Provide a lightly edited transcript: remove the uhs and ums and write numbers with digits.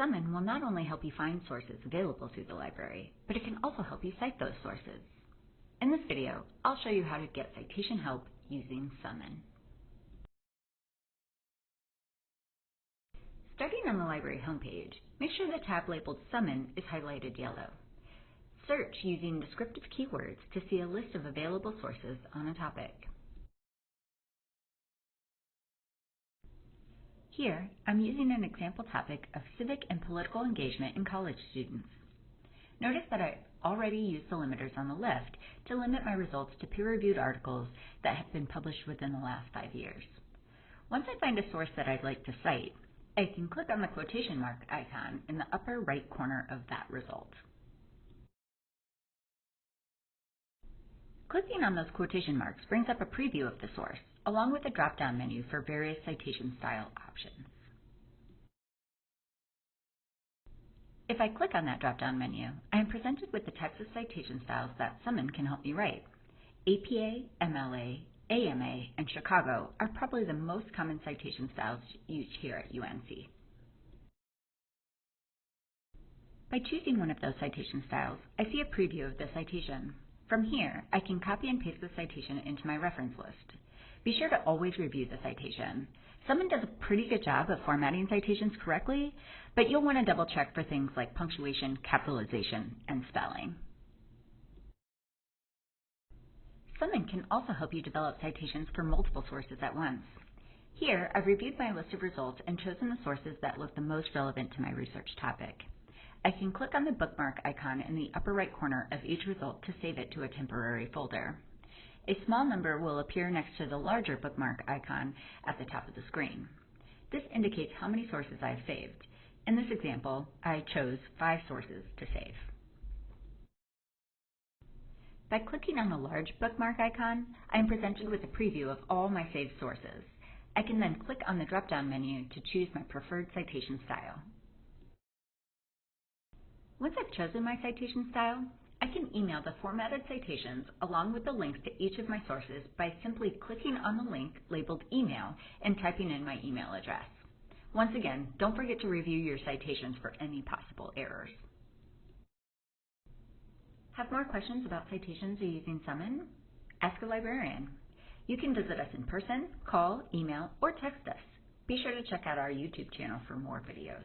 Summon will not only help you find sources available through the library, but it can also help you cite those sources. In this video, I'll show you how to get citation help using Summon. Starting on the library homepage, make sure the tab labeled Summon is highlighted yellow. Search using descriptive keywords to see a list of available sources on a topic. Here, I'm using an example topic of civic and political engagement in college students. Notice that I already used the limiters on the left to limit my results to peer-reviewed articles that have been published within the last 5 years. Once I find a source that I'd like to cite, I can click on the quotation mark icon in the upper right corner of that result. Clicking on those quotation marks brings up a preview of the source, along with a drop-down menu for various citation style options. If I click on that drop-down menu, I am presented with the types of citation styles that Summon can help me write. APA, MLA, AMA, and Chicago are probably the most common citation styles used here at UNC. By choosing one of those citation styles, I see a preview of the citation. From here, I can copy and paste the citation into my reference list. Be sure to always review the citation. Summon does a pretty good job of formatting citations correctly, but you'll want to double check for things like punctuation, capitalization, and spelling. Summon can also help you develop citations for multiple sources at once. Here, I've reviewed my list of results and chosen the sources that look the most relevant to my research topic. I can click on the bookmark icon in the upper right corner of each result to save it to a temporary folder. A small number will appear next to the larger bookmark icon at the top of the screen. This indicates how many sources I've saved. In this example, I chose 5 sources to save. By clicking on the large bookmark icon, I am presented with a preview of all my saved sources. I can then click on the drop-down menu to choose my preferred citation style. Once I've chosen my citation style, I can email the formatted citations along with the links to each of my sources by simply clicking on the link labeled Email and typing in my email address. Once again, don't forget to review your citations for any possible errors. Have more questions about citations or using Summon? Ask a librarian. You can visit us in person, call, email, or text us. Be sure to check out our YouTube channel for more videos.